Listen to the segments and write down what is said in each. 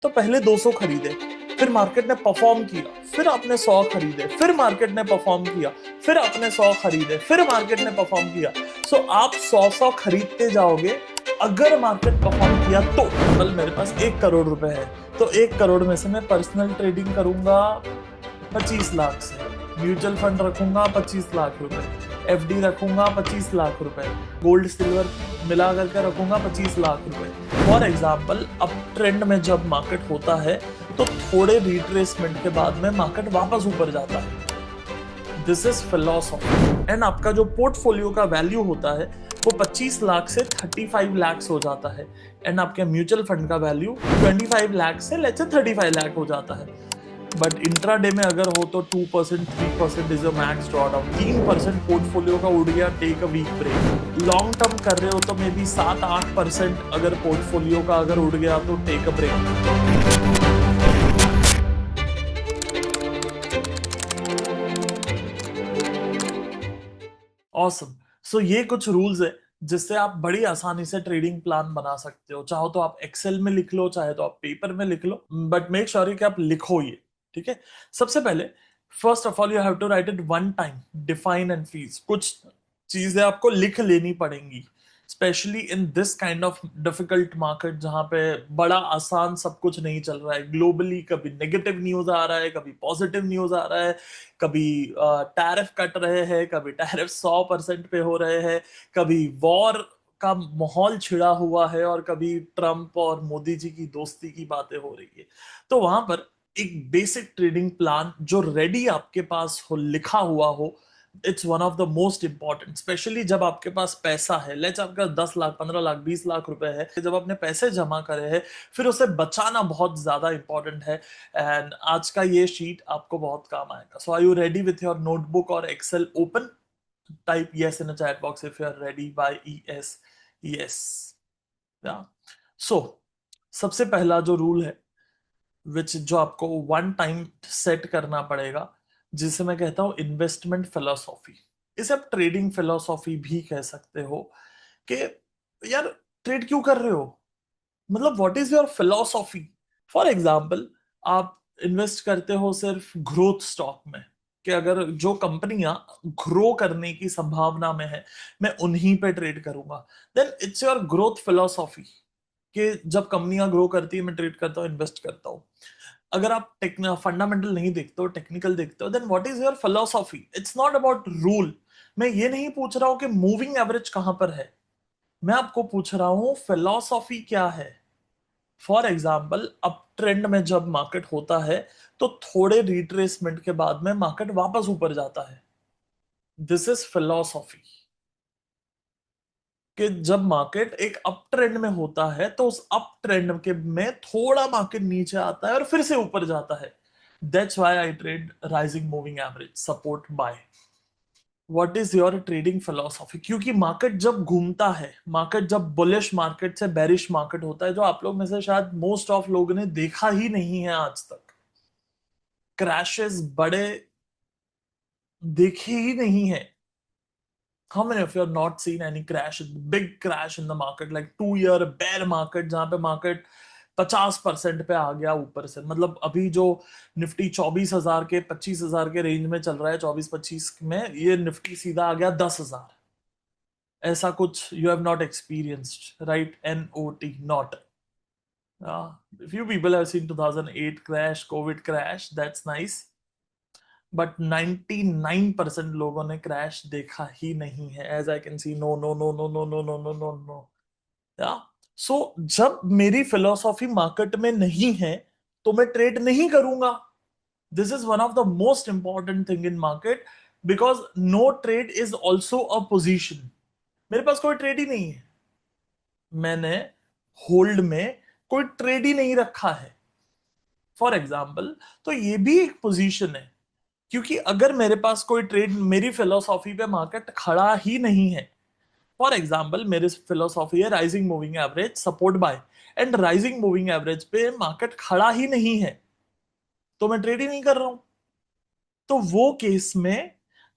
तो पहले 200 खरीदे, फिर मार्केट ने परफॉर्म किया, फिर आपने 100 खरीदे, फिर मार्केट ने परफॉर्म किया, फिर आपने 100 खरीदे, फिर मार्केट ने परफॉर्म किया। सो आप 100 खरीदते जाओगे। अगर मार्केट परफॉर्म किया तो कल मेरे पास 1 करोड़ रुपए है, तो 1 करोड़ में से मैं पर्सनल ट्रेडिंग करूंगा 25 लाख से, म्यूचुअल फंड रखूंगा 25 लाख रुपए, एफडी रखूंगा 25 लाख रुपए, गोल्ड सिल्वर मिला करके रखूंगा 25 लाख रुपए। फॉर एग्जाम्पल, अब ट्रेंड में जब मार्केट होता है तो थोड़े रिट्रेसमेंट के बाद में मार्केट वापस ऊपर जाता है। This is philosophy. एंड आपका जो पोर्टफोलियो का वैल्यू होता है वो 25 लाख से 35 लाख हो जाता है। एंड आपके म्यूचुअल फंड का वैल्यू 25 लाख से लेट्स से 35 लाख हो जाता है। बट इंट्राडे में अगर हो तो 2% 3% is a max drawdown. 3% portfolio का उड़ गया, take a week break. Long term कर रहे हो तो मे बी 7-8% अगर पोर्टफोलियो का अगर उड़ गया तो टेक अ ब्रेक। ऑसम। सो ये कुछ रूल्स है जिससे आप बड़ी आसानी से ट्रेडिंग प्लान बना सकते हो। चाहो तो आप एक्सेल में लिख लो, चाहे तो आप पेपर में लिख लो, बट मेक श्योर कि आप लिखो ये। ठीक है। सबसे पहले first of all you have to write it one time, define and freeze. कुछ चीजें आपको लिख लेनी पड़ेंगी, specially in this kind of difficult market जहां पे बड़ा आसान सब कुछ नहीं चल रहा है। ग्लोबली कभी नेगेटिव न्यूज आ रहा है, कभी पॉजिटिव न्यूज आ रहा है, कभी टैरिफ कट रहे हैं, कभी टैरिफ 100% पे हो रहे हैं, कभी वॉर का माहौल छिड़ा हुआ है, और कभी ट्रम्प और मोदी जी की दोस्ती की बातें हो रही है। तो वहां पर एक बेसिक ट्रेडिंग प्लान जो रेडी आपके पास हो, लिखा हुआ हो, it's one of the most important. Specially जब आपके पास पैसा है, लेट्स आपका 10 लाख 15 लाख 20 लाख रुपए है, जब आपने पैसे जमा करे हैं फिर उसे बचाना बहुत ज्यादा इंपॉर्टेंट है। एंड आज का ये शीट आपको बहुत काम आएगा। So are you ready with your notebook और Excel open? Type yes in the chat box if you are ready by ES yes। yeah। so सबसे पहला जो रूल है विच जो आपको वन टाइम सेट करना पड़ेगा, जिसे मैं कहता हूं इन्वेस्टमेंट फिलोसॉफी। इसे आप ट्रेडिंग फिलोसॉफी भी कह सकते हो कि यार ट्रेड क्यों कर रहे हो, मतलब what is your philosophy. For example, आप इन्वेस्ट करते हो सिर्फ ग्रोथ स्टॉक में, कि अगर जो कंपनियां ग्रो करने की संभावना में है मैं उन्हीं पे ट्रेड करूंगा, then it's your growth philosophy कि जब कंपनियां ग्रो करती है मैं ट्रेड करता हूँ, इन्वेस्ट करता हूँ। अगर आप फंडामेंटल नहीं देखते हो, टेक्निकल देखते हो, then what is your philosophy. It's not about rule. मैं ये नहीं पूछ रहा हूं कि मूविंग एवरेज कहां पर है, मैं आपको पूछ रहा हूं फिलोसॉफी क्या है। फॉर एग्जाम्पल, अब ट्रेंड में जब मार्केट होता है तो थोड़े रिट्रेसमेंट के बाद में मार्केट वापस ऊपर जाता है। This is philosophy. कि जब मार्केट एक अप ट्रेंड में होता है तो उस अप ट्रेंड के में थोड़ा मार्केट नीचे आता है और फिर से ऊपर जाता है। That's why I trade rising moving average, support bye. What is your trading philosophy? क्योंकि मार्केट जब घूमता है, मार्केट जब बुलिश मार्केट से बेरिश मार्केट होता है, जो आप लोग में से शायद मोस्ट ऑफ लोगों ने देखा ही नहीं है आज तक, क्रैशेस बड़े देखे ही नहीं है। How many of you have not seen any crash, big crash in the market, like 2 year bear market, जहां पे मार्केट 50% पे आ गया ऊपर से? मतलब अभी जो निफ्टी 24,000 के 25,000 के रेंज में चल रहा है, 24-25 में, ये निफ्टी सीधा आ गया 10,000। ऐसा कुछ you have not experienced, right? NOT, not. Few people have seen 2008 crash, COVID crash, that's nice, but 99% लोगों ने क्रैश देखा ही नहीं है। As I can see, no no no no no no no no no no. या so जब मेरी philosophy market में नहीं है तो मैं ट्रेड नहीं करूंगा। This is one of the most important thing in market, because no trade is also a position. मेरे पास कोई ट्रेड ही नहीं है, मैंने होल्ड में कोई ट्रेड ही नहीं रखा है, फॉर एग्जाम्पल, तो ये भी एक पोजीशन है। क्योंकि अगर मेरे पास कोई ट्रेड, मेरी फिलोसॉफी पे मार्केट खड़ा ही नहीं है, फॉर एग्जाम्पल मेरी फिलोसॉफी है rising moving average, support bye, and rising moving average पे मार्केट खड़ा ही नहीं है, तो मैं ट्रेड ही नहीं कर रहा हूं। तो वो केस में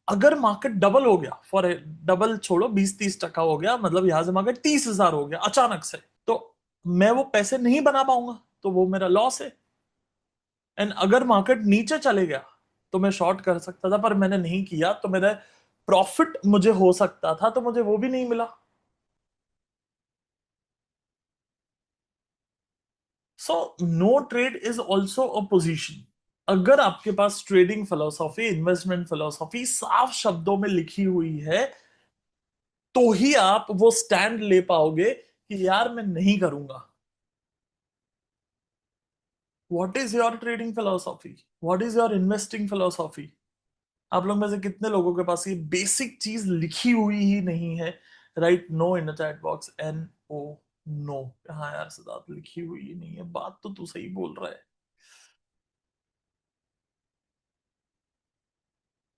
अगर मार्केट डबल हो गया, फॉर डबल छोड़ो, 20-30% हो गया, मतलब यहां से मार्केट 30,000 हो गया अचानक से, तो मैं वो पैसे नहीं बना पाऊंगा। तो वो मेरा लॉस है। एंड अगर मार्केट नीचे चले गया तो मैं शॉर्ट कर सकता था, पर मैंने नहीं किया, तो मेरा प्रॉफिट मुझे हो सकता था, तो मुझे वो भी नहीं मिला। So no trade is also a position. अगर आपके पास ट्रेडिंग फिलोसॉफी, इन्वेस्टमेंट फिलोसॉफी साफ शब्दों में लिखी हुई है, तो ही आप वो स्टैंड ले पाओगे कि यार मैं नहीं करूंगा। What is your trading philosophy? What is your investing philosophy? आप लोग में से कितने लोगों के पास ये बेसिक चीज लिखी हुई ही नहीं है? Write no in the chat box, NO, no. हाँ यार सिद्धार्थ, लिखी हुई ही नहीं है, बात तो तू सही बोल रहा है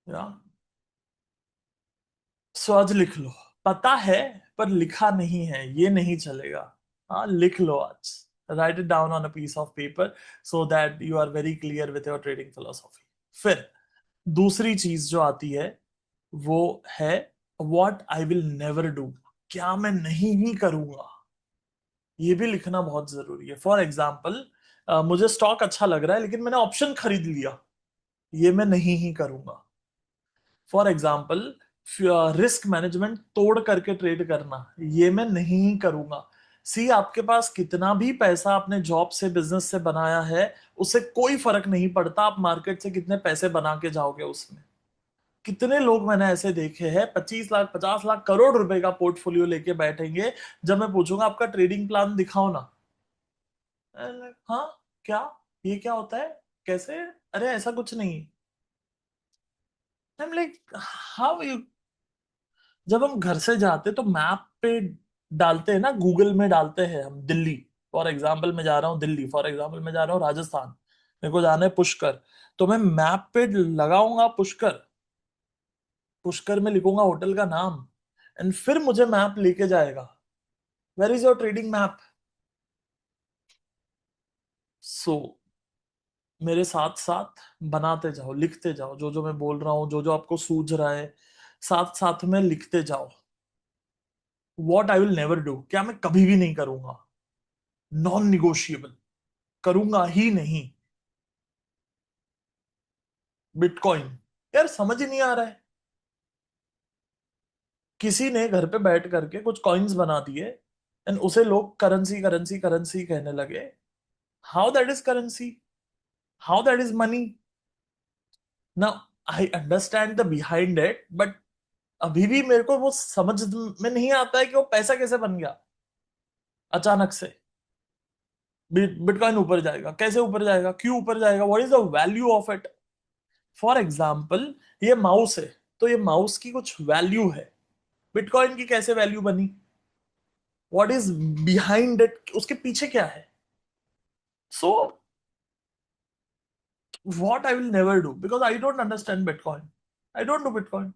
यार। सो आज लिख लो, पता है पर लिखा नहीं है, ये नहीं चलेगा। हाँ लिख लो आज, write it down on a piece of paper, so that you are very clear with your trading philosophy. फिर दूसरी चीज जो आती है वो है what I will never do. क्या मैं नहीं ही करूंगा, ये भी लिखना बहुत जरूरी है। फॉर एग्जाम्पल, मुझे स्टॉक अच्छा लग रहा है लेकिन मैंने ऑप्शन खरीद लिया, ये मैं नहीं ही करूंगा। फॉर एग्जाम्पल, रिस्क मैनेजमेंट तोड़ करके ट्रेड करना, ये मैं नहीं करूंगा। सी, आपके पास कितना भी पैसा आपने जॉब से, बिजनेस से बनाया है, उससे कोई फर्क नहीं पड़ता आप मार्केट से कितने पैसे बना के जाओगे उसमें। कितने लोग मैंने ऐसे देखे हैं 25 लाख, 50 लाख, करोड़ रुपए का पोर्टफोलियो लेके बैठेंगे, जब मैं पूछूंगा आपका ट्रेडिंग प्लान दिखाओ ना, हाँ क्या, ये क्या होता है, कैसे, अरे ऐसा कुछ नहीं। I am like, how you? जब हम घर से जाते तो मैप पे डालते हैं ना, गूगल में डालते हैं हम दिल्ली। फॉर एग्जाम्पल मैं जा रहा हूँ दिल्ली, फॉर एग्जाम्पल मैं जा रहा हूँ राजस्थान, मेरे को जाना है पुष्कर, तो मैं मैप पे लगाऊंगा पुष्कर, पुष्कर में लिखूंगा होटल का नाम, एंड फिर मुझे मैप लेके जाएगा। Where is your trading map? So मेरे साथ साथ बनाते जाओ, लिखते जाओ, जो जो मैं बोल रहा हूँ, जो जो आपको सूझ रहा है, साथ साथ में लिखते जाओ। What I will never do, क्या मैं कभी भी नहीं करूंगा, नॉन निगोशिएबल, करूंगा ही नहीं। बिटकॉइन, यार समझ ही नहीं आ रहा है। किसी ने घर पे बैठ करके कुछ कॉइन्स बना दिए, एंड उसे लोग करेंसी करेंसी करेंसी कहने लगे। How that is currency? How that is money? ना, I understand the behind it, but अभी भी मेरे को वो समझ में नहीं आता है कि वो पैसा कैसे बन गया अचानक से। बिटकॉइन ऊपर जाएगा, कैसे ऊपर जाएगा, क्यों ऊपर जाएगा, what is the value of it? For example, ये माउस है, तो ये माउस की कुछ वैल्यू है, बिटकॉइन की कैसे वैल्यू बनी? व्हाट इज बिहाइंड इट, उसके पीछे क्या है? So what I will never do, because I don't understand bitcoin, I don't do bitcoin.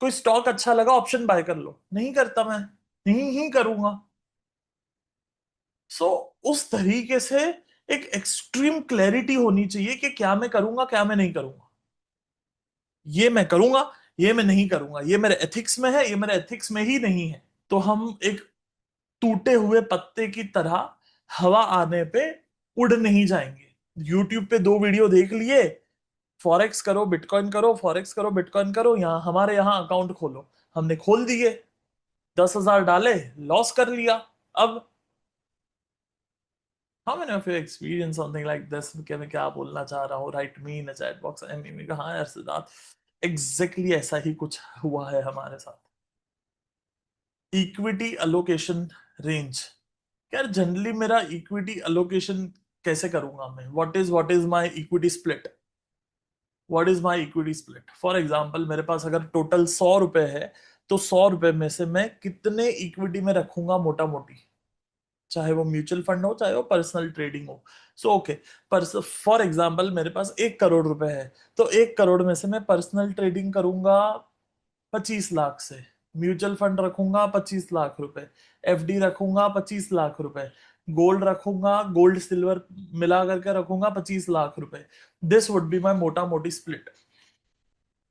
कोई स्टॉक अच्छा लगा, ऑप्शन बाय कर लो, नहीं करता मैं, नहीं ही करूंगा। सो उस तरीके से एक एक्सट्रीम क्लैरिटी होनी चाहिए कि क्या मैं करूंगा, क्या मैं नहीं करूंगा, ये मैं करूंगा, ये मैं नहीं करूंगा, ये मेरे एथिक्स में है, ये मेरे एथिक्स में ही नहीं है। तो हम एक टूटे हुए पत्ते की तरह हवा आने पे उड़ नहीं जाएंगे। यूट्यूब पे 2 वीडियो देख लिए, फॉरेक्स करो बिटकॉइन करो, फॉरेक्स करो बिटकॉइन करो, यहाँ हमारे यहाँ अकाउंट खोलो, हमने खोल दिए, 10,000 डाले, लॉस कर लिया। अब how many of you experience something like this, कि मैं क्या बोलना चाह रहा हूँ, write me in chat box. Amy कहा, हाँ यार सिद्धार्थ, एग्जैक्टली ऐसा ही कुछ हुआ है हमारे साथ। इक्विटी अलोकेशन रेंज, यार जनरली मेरा इक्विटी अलोकेशन कैसे करूंगा मैं, what is my equity split? What is my equity split? For example, मेरे पास अगर टोटल 100 रुपए है, तो 100 रुपए में से मैं कितने इक्विटी में रखूंगा मोटा मोटी, चाहे वो म्यूचुअल फंड हो, चाहे वो पर्सनल ट्रेडिंग हो। सो ओके, पर फॉर एग्जांपल मेरे पास 1 करोड़ रुपए है, तो 1 करोड़ में से मैं पर्सनल ट्रेडिंग करूंगा 25 लाख से, म्यूचुअल फंड रखूंगा 25 लाख रुपए, FD रखूंगा 25 लाख रुपए, गोल्ड रखूंगा, गोल्ड सिल्वर मिला करके रखूंगा 25 लाख रुपए। दिस वुड बी माई मोटा मोटी split,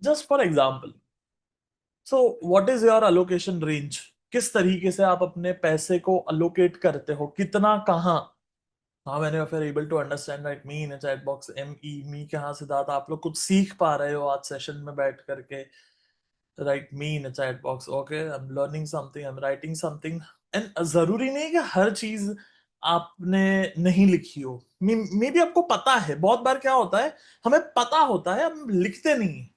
just for example. So what is your allocation range? किस तरीके से आप अपने पैसे को अलोकेट करते हो, कितना, कहाँ? हाँ मैंने फिर able to understand write me in chat box M E me के यहाँ सिद्धार्थ आप लोग कुछ सीख पा रहे हो आज सेशन में बैठ करके right me in chat box okay I am learning something I am writing something and जरूरी नहीं कि हर चीज आपने नहीं लिखी हो मे भी आपको पता है बहुत बार क्या होता है हमें पता होता है हम लिखते नहीं हैं।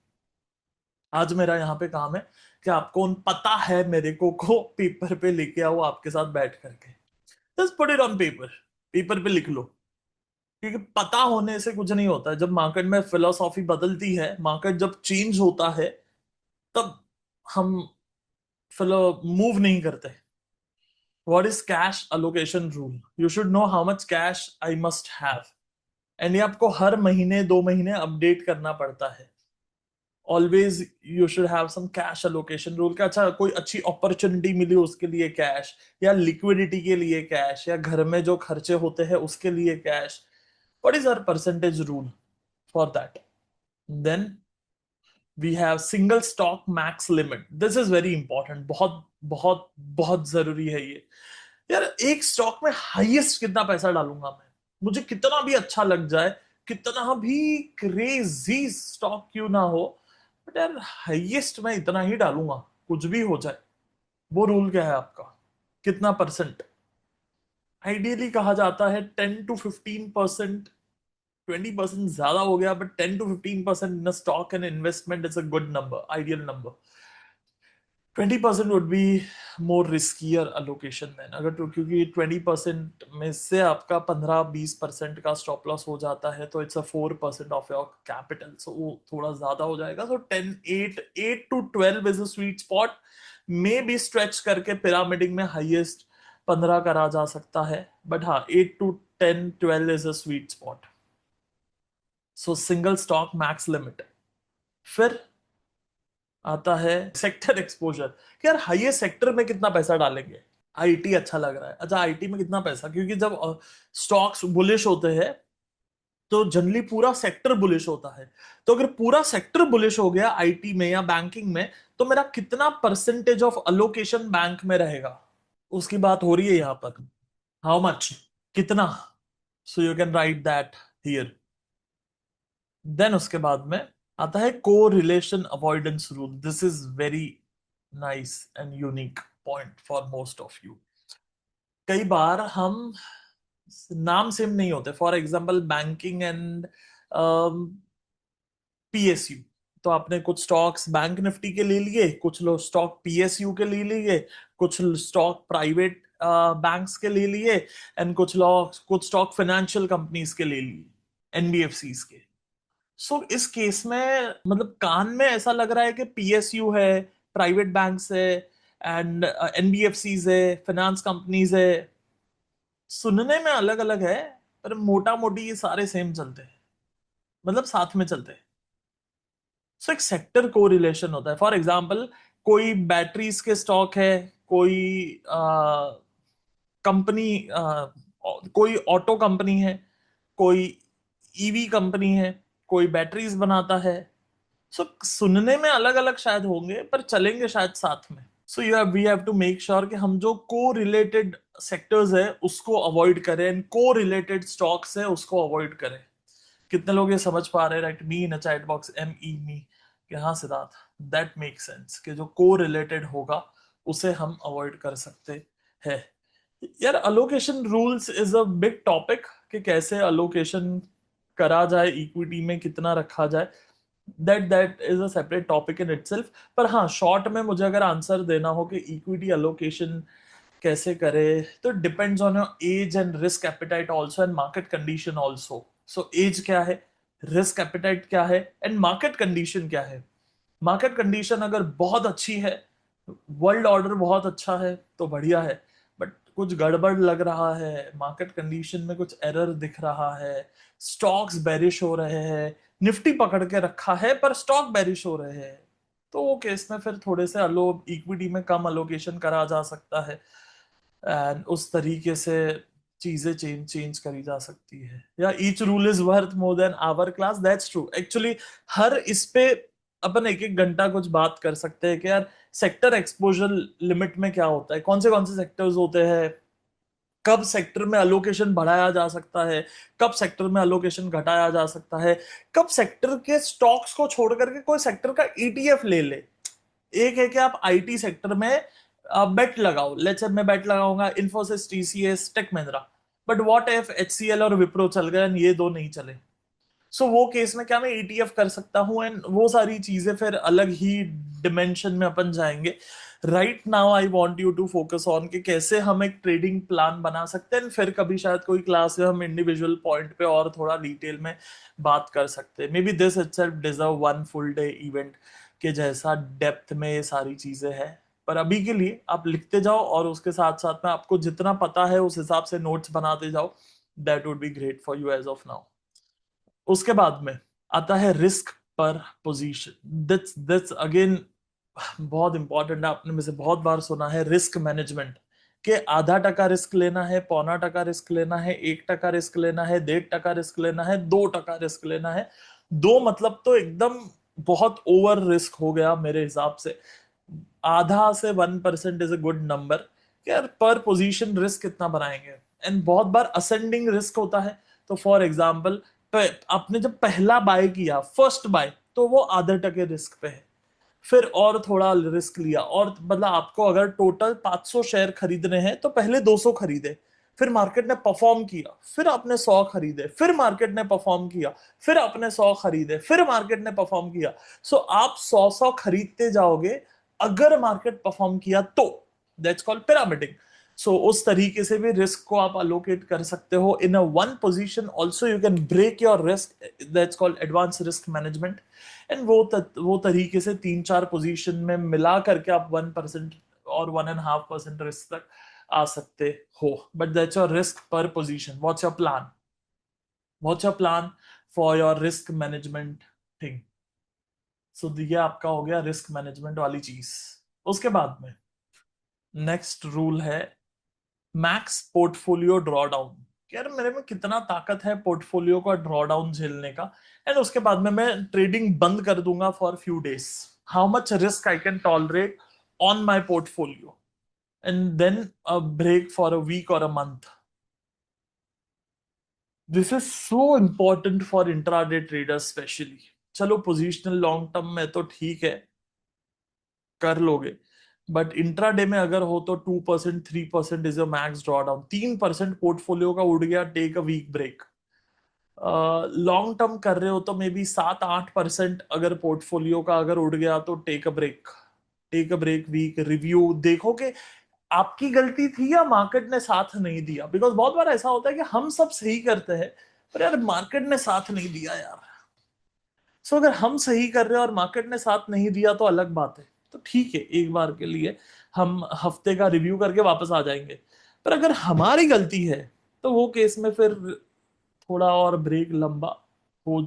आज मेरा यहाँ पे काम है कि आपको पता है मेरे को पेपर पे लेके आओ आपके साथ बैठ करके just put it on paper paper पे लिख लो क्योंकि पता होने से कुछ नहीं होता है जब मार्केट में फिलोसॉफी बदलती है मार्केट जब चेंज होता है तब हम फिलो मूव नहीं करते what is cash allocation rule you should know how much cash I must have and ये आपको हर महीने 2 महीने अपडेट करना पड़ता है always you should have some cash allocation rule का अच्छा कोई अच्छी अपॉर्चुनिटी मिली उसके लिए कैश या लिक्विडिटी के लिए कैश या घर में जो खर्चे होते हैं उसके लिए cash what is our percentage rule for that then we have single stock max limit this is very important बहुत बहुत बहुत जरूरी है ये यार एक स्टॉक में हाईएस्ट कितना पैसा डालूंगा मैं मुझे कितना भी अच्छा लग जाए कितना भी क्रेजी स्टॉक क्यों ना हो बट यार हाईएस्ट मैं इतना ही डालूंगा कुछ भी हो जाए वो रूल क्या है आपका कितना परसेंट आइडियली कहा जाता है 10 to 15%। 20% ज्यादा हो गया but 10 to 15% in stock and investment is a good number ideal number 20% would be more riskier allocation then अगर तो क्योंकि 20% में से आपका 15-20% का स्टॉप लॉस हो जाता है तो it's a 4% of your capital so वो थोड़ा ज्यादा हो जाएगा सो 8 to 12 is a sweet spot में भी स्ट्रेच करके पिरामिडिंग में हाईएस्ट 15 करा जा सकता है बट हाँ 8 to 10 12 is a sweet spot so single stock max limit फिर आता है सेक्टर एक्सपोजर कि यार हाईएस्ट सेक्टर में कितना पैसा डालेंगे आईटी अच्छा लग रहा है अच्छा आईटी में कितना पैसा क्योंकि जब स्टॉक्स बुलिश होते हैं तो जनरली पूरा सेक्टर बुलिश होता है तो अगर पूरा सेक्टर बुलिश हो गया आईटी में या बैंकिंग में तो मेरा कितना परसेंटेज ऑफ अलोकेशन बैंक में रहेगा उसकी बात हो रही है यहां पर हाउ मच कितना so you can write that here then उसके बाद में आता है को relation avoidance rule this is very nice and unique point for most of you कई बार हम नाम सेम नहीं होते for example banking and PSU तो आपने कुछ स्टॉक्स बैंक निफ्टी के ले लिए कुछ लोग स्टॉक पीएसयू के ले लिए कुछ स्टॉक प्राइवेट बैंक्स के ले लिए एंड कुछ लोग कुछ स्टॉक फाइनेंशियल कंपनीज के ले लिए एनबीएफसीज के सो इस केस में मतलब कान में ऐसा लग रहा है कि पीएसयू है प्राइवेट बैंक्स है एंड एनबीएफसीज है फाइनेंस कंपनीज है सुनने में अलग अलग है पर मोटा मोटी ये सारे सेम चलते हैं मतलब साथ में चलते हैं सो एक सेक्टर को रिलेशन होता है फॉर एग्जांपल कोई बैटरीज के स्टॉक है कोई कंपनी कोई ऑटो कंपनी है कोई ईवी कंपनी है कोई बैटरीज बनाता है सो सुनने में अलग अलग शायद होंगे पर चलेंगे शायद साथ में so you have we have to make sure कि हम जो को रिलेटेड सेक्टर्स है उसको अवॉइड करें एंड को रिलेटेड स्टॉक्स है उसको अवॉइड करें कितने लोग ये समझ पा रहे हैं write me in a chat box M E me कि हाँ सिद्धार्थ दैट मेक सेंस कि जो को रिलेटेड होगा उसे हम अवॉइड कर सकते हैं यार allocation rules is a big topic कि कैसे अलोकेशन करा जाए इक्विटी में कितना रखा जाए that is a separate topic in itself पर हाँ शॉर्ट में मुझे अगर आंसर देना हो कि इक्विटी अलोकेशन कैसे करे तो depends on your age and risk appetite also and market condition also so age क्या है रिस्क एपिटाइट क्या है एंड मार्केट कंडीशन क्या है मार्केट कंडीशन अगर बहुत अच्छी है वर्ल्ड ऑर्डर बहुत अच्छा है तो बढ़िया है बट कुछ गड़बड़ लग रहा है मार्केट कंडीशन में कुछ एरर दिख रहा है स्टॉक्स बेरिश हो रहे हैं निफ्टी पकड़ के रखा है पर स्टॉक बेरिश हो रहे हैं तो वो केस में फिर थोड़े से अलो इक्विटी में कम अलोकेशन करा जा सकता है एंड उस तरीके से चीजें चेंज चेंज करी जा सकती है या each rule is worth more than our class that's true actually हर इस पे अपन एक एक घंटा कुछ बात कर सकते हैं कि यार सेक्टर एक्सपोजर लिमिट में क्या होता है कौन से सेक्टर्स होते हैं कब सेक्टर में अलोकेशन बढ़ाया जा सकता है, कब सेक्टर में अलोकेशन घटाया जा सकता है, कब सेक्टर के स्टॉक्स को छोड़ करके कोई सेक्टर का ईटीएफ ले ले। एक है कि आप आईटी सेक्टर में बेट लगाओ, लेट्स से मैं बेट लगाऊंगा Infosys, TCS, Tech Mahindra, but what if HCL और विप्रो चल गए and ये दो नहीं चले। सो वो केस में क्या मैं ईटीएफ कर सकता हूँ, एंड वो सारी चीजें फिर अलग ही डिमेंशन में अपन जाएंगे। Right now I want you to focus on कि कैसे हम एक ट्रेडिंग प्लान बना सकते हैं, फिर कभी शायद कोई क्लास में हम इंडिविजुअल पॉइंट पे और थोड़ा डिटेल में बात कर सकते हैं। May be this itself deserve one full day event के जैसा डेप्थ में ये सारी चीजें हैं। पर अभी के लिए आप लिखते जाओ और उसके साथ साथ में आपको जितना पता है उस हिसाब से नोट्स बनाते जाओ। That would be great for you as of now. उसके बाद में आता है रिस्क पर पोजीशन। दैट्स दैट्स अगेन बहुत इंपॉर्टेंट है, आपने में से बहुत बार सुना है रिस्क मैनेजमेंट के आधा टका रिस्क लेना है, पौना टका रिस्क लेना है, 1% रिस्क लेना है, 1.5% रिस्क लेना है, 2% रिस्क लेना है। दो मतलब तो एकदम बहुत ओवर रिस्क हो गया मेरे हिसाब से। आधा से 1% इज अ गुड नंबर। यार पर पोजीशन रिस्क कितना बनाएंगे, एंड बहुत बार असेंडिंग रिस्क होता है। तो फॉर एग्जाम्पल आपने जब पहला बाय किया, फर्स्ट बाय, तो वो आधे टके रिस्क पे है। फिर और थोड़ा रिस्क लिया, और मतलब आपको अगर टोटल 500 शेयर खरीदने हैं तो पहले 200 खरीदे, फिर मार्केट ने परफॉर्म किया, फिर आपने 100 खरीदे, फिर मार्केट ने परफॉर्म किया, फिर आपने 100 खरीदे, फिर मार्केट ने परफॉर्म किया। सो आप 100 खरीदते जाओगे, अगर मार्केट परफॉर्म किया तो। That's called pyramiding. सो उस तरीके से भी रिस्क को आप अलोकेट कर सकते हो in a one position. Also you can break your risk, that's called advance risk management. And वो तरीके से 3-4 पोजीशन में मिला करके आप 1% और 1.5% रिस्क तक आ सकते हो। बट दैट्स योर रिस्क पर position. What's your plan, what's your plan for your risk management thing. So ये आपका हो गया रिस्क मैनेजमेंट वाली चीज। उसके बाद में नेक्स्ट रूल है मैक्स पोर्टफोलियो ड्रॉ डाउन। यार मेरे में कितना ताकत है पोर्टफोलियो का ड्रॉ डाउन झेलने का, एंड उसके बाद में मैं ट्रेडिंग बंद कर दूंगा for few days. How much risk I can tolerate on my portfolio, and then a break for a week और a month. This is so important for intraday traders specially. चलो positional long term में तो ठीक है, कर लोगे, but intraday में अगर हो तो 2%, 3% is your max draw down. 3% portfolio का उड़ गया, take a week break. Long term कर रहे हो तो मे बी 7-8% अगर पोर्टफोलियो का अगर उड़ गया तो take a break. Take a break, week review देखो कि आपकी गलती थी या मार्केट ने साथ नहीं दिया। बिकॉज बहुत बार ऐसा होता है कि हम सब सही करते हैं पर यार मार्केट ने साथ नहीं दिया यार। सो अगर हम सही कर रहे हैं और मार्केट ने साथ नहीं दिया तो अलग बात है, तो ठीक है, एक बार के लिए हम हफ्ते का रिव्यू करके वापस आ जाएंगे। पर अगर हमारी गलती है तो वो केस में फिर थोड़ा और ब्रेक लंबा हो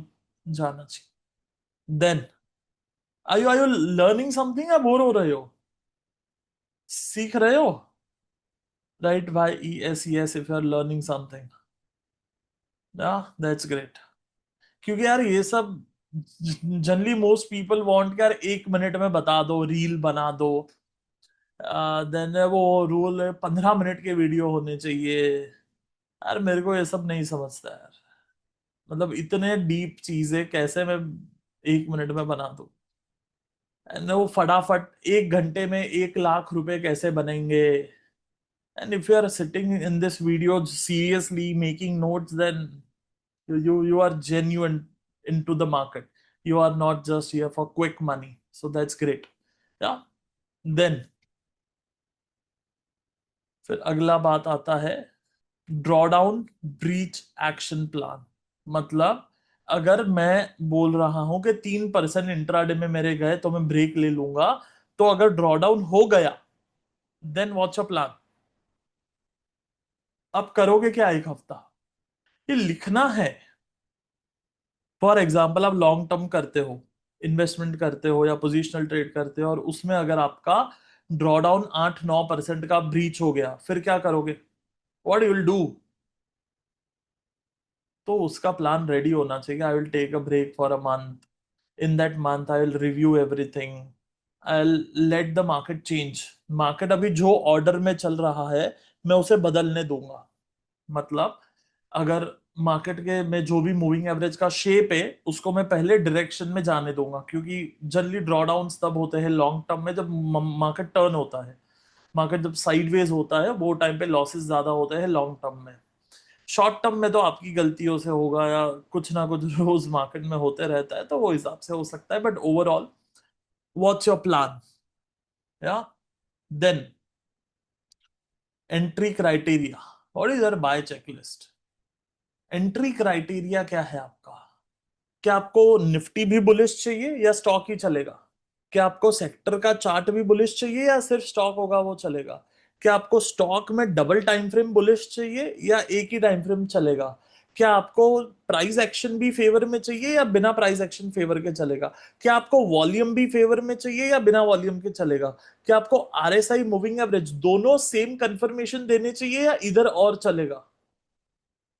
जाना चाहिए। देन आयु आयु लर्निंग समथिंग, या बोर हो रहे हो, सीख रहे हो? Right, Y E S E S, if you are learning something, that's great. क्योंकि यार ये सब जनरली मोस्ट पीपल वांट यार 1 मिनट में बता दो, रील बना दो। देन वो रूल 15 मिनट के वीडियो होने चाहिए। यार मेरे को ये सब नहीं समझता यार, मतलब इतने डीप चीजें कैसे मैं 1 मिनट में बना दूं। एंड वो फटाफट 1 घंटे में 1 लाख रुपए कैसे बनेंगे। And if you are sitting in this video seriously making notes, then you are genuine into the market. You are not just here for quick money. So that's great. Yeah. Then फिर अगला बात आता है draw down breach action plan. मतलब अगर मैं बोल रहा हूं कि 3% इंट्राडे में मेरे गए तो मैं ब्रेक ले लूंगा, तो अगर ड्रॉ डाउन हो गया देन व्हाट्स योर प्लान। अब करोगे क्या एक हफ्ता, ये लिखना है। फॉर एग्जाम्पल आप लॉन्ग टर्म करते हो, इन्वेस्टमेंट करते हो या पोजिशनल ट्रेड करते हो, और उसमें अगर आपका ड्रॉडाउन 8-9% का ब्रीच हो गया, फिर क्या करोगे, व्हाट यू विल डू। तो उसका प्लान रेडी होना चाहिए। I will take a break for a month, in that month I will review everything, I will let the market change. Market अभी जो ऑर्डर में चल रहा है मैं उसे बदलने दूंगा। मतलब अगर मार्केट के में जो भी मूविंग एवरेज का शेप है उसको मैं पहले डायरेक्शन में जाने दूंगा, क्योंकि जनरली ड्रॉडाउन्स तब होते हैं लॉन्ग टर्म में जब मार्केट टर्न होता है। मार्केट जब साइडवेज होता है वो टाइम पे लॉसेस ज्यादा होते हैं लॉन्ग टर्म में। शॉर्ट टर्म में तो आपकी गलतियों से होगा या कुछ ना कुछ रोज मार्केट में होते रहता है, तो वो हिसाब से हो सकता है, but overall what's your plan? या then entry criteria, what is your buy checklist? Entry criteria क्या है आपका? क्या आपको निफ्टी भी बुलिश चाहिए या स्टॉक ही चलेगा? क्या आपको सेक्टर का चार्ट भी बुलिश चाहिए या सिर्फ स्टॉक होगा वो चलेगा? क्या आपको स्टॉक में डबल टाइम फ्रेम बुलिश चाहिए या एक ही टाइम फ्रेम चलेगा? क्या आपको प्राइस एक्शन भी फेवर में चाहिए या बिना प्राइस एक्शन फेवर के चलेगा? क्या आपको वॉल्यूम भी फेवर में चाहिए या बिना वॉल्यूम के चलेगा? क्या आपको आरएसआई मूविंग एवरेज दोनों सेम कंफर्मेशन देने चाहिए या इधर और चलेगा?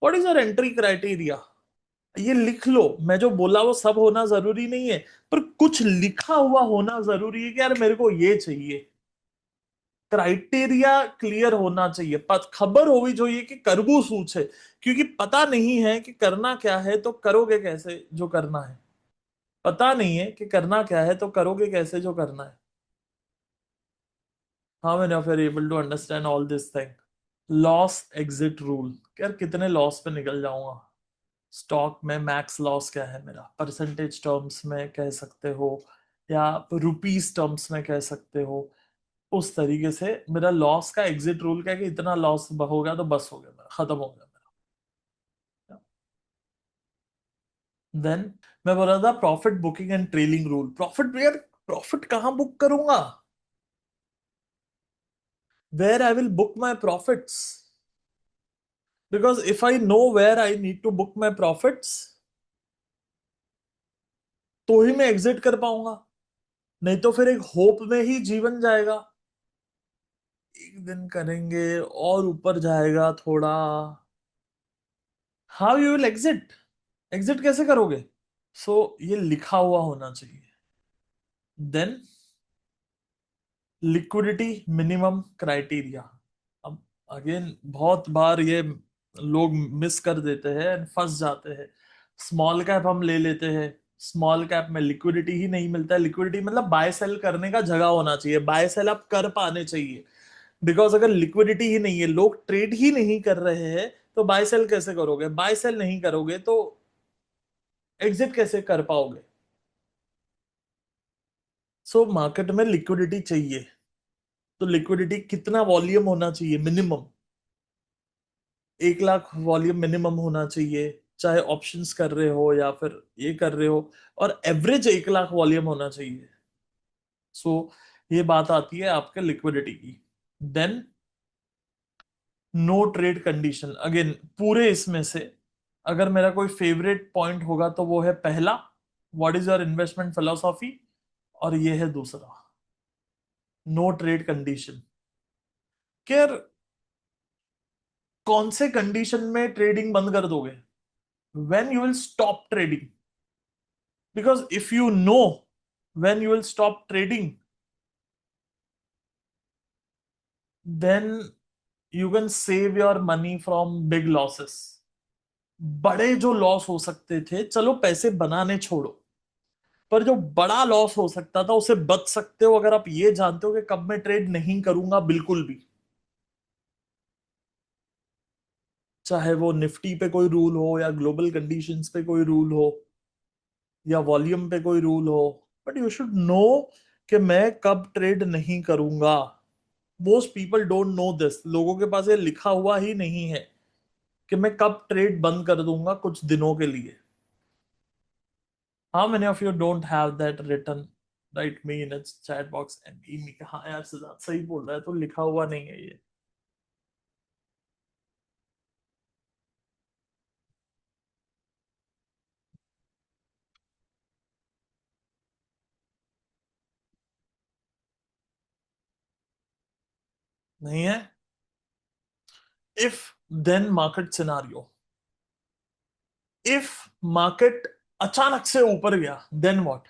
What is your entry criteria? ये लिख लो। मैं जो बोला वो सब होना जरूरी नहीं है, पर कुछ लिखा हुआ होना जरूरी है कि यार मेरे को ये चाहिए। क्राइटेरिया क्लियर होना चाहिए, खबर होगी चाहिए कि करबू सूच है। क्योंकि पता नहीं है कि करना क्या है तो करोगे कैसे जो करना है। पता नहीं है कि करना क्या है तो करोगे कैसे जो करना है। How many of are able to understand all this thing? Loss exit rule, यार कितने लॉस पे निकल जाऊंगा? स्टॉक में मैक्स लॉस क्या है मेरा? परसेंटेज टर्म्स में कह सकते हो या रुपीस टर्म्स में कह सकते हो। उस तरीके से मेरा लॉस का एग्जिट रूल क्या है कि इतना लॉस हो गया तो बस हो गया मेरा, खत्म हो गया मेरा। देन मैं बोल रहा था profit booking and trailing rule. Profit यार, प्रॉफिट कहाँ बुक करूंगा? Where I will book my profits? Because if I know where I need to book my profits तो ही मैं एग्जिट कर पाऊंगा। नहीं तो फिर एक होप में ही जीवन जाएगा। एक दिन करेंगे और ऊपर जाएगा थोड़ा। How you will exit? Exit कैसे करोगे? सो ये लिखा हुआ होना चाहिए। Then liquidity minimum criteria. अब अगेन बहुत बार ये लोग मिस कर देते हैं and फंस जाते हैं। स्मॉल कैप हम ले लेते हैं। स्मॉल कैप में लिक्विडिटी ही नहीं मिलता है। लिक्विडिटी मतलब बाय सेल करने का जगह होना चाहिए, बाय सेल आप कर पाने चाहिए। बिकॉज अगर लिक्विडिटी ही नहीं है, लोग ट्रेड ही नहीं कर रहे हैं, तो बाय सेल कैसे करोगे? बाय सेल नहीं करोगे तो एग्जिट कैसे कर पाओगे? सो मार्केट में लिक्विडिटी चाहिए। तो लिक्विडिटी कितना वॉल्यूम होना चाहिए मिनिमम? 1 लाख वॉल्यूम मिनिमम होना चाहिए, चाहे ऑप्शंस कर रहे हो या फिर ये कर रहे हो। और एवरेज 1 लाख वॉल्यूम होना चाहिए। सो ये बात आती है आपके लिक्विडिटी की। Then no trade condition. Again पूरे इसमें से अगर मेरा कोई फेवरेट पॉइंट होगा तो वो है पहला, what is your investment philosophy, और ये है दूसरा, नो ट्रेड कंडीशन। क्या कौन से कंडीशन में ट्रेडिंग बंद कर दोगे? When you will stop trading. Because if you know when you will stop trading, then you can save your money from big losses. बड़े जो लॉस हो सकते थे, चलो पैसे बनाने छोड़ो, पर जो बड़ा लॉस हो सकता था उसे बच सकते हो अगर आप ये जानते हो कि कब मैं ट्रेड नहीं करूंगा बिल्कुल भी। चाहे वो निफ्टी पे कोई रूल हो या ग्लोबल कंडीशंस पे कोई रूल हो या वॉल्यूम पे कोई रूल हो, बट यू शुड नो कि मैं कब ट्रेड नहीं करूंगा। Most people don't know this. लोगों के पास ये लिखा हुआ ही नहीं है कि मैं कब ट्रेड बंद कर दूंगा कुछ दिनों के लिए। How many of you don't have that written? Write me in chat box and हाँ यार सिद्धार्थ सही बोल रहा है, तो लिखा हुआ नहीं है ये। नहीं है। If then market scenario, if market अचानक से ऊपर गया then what?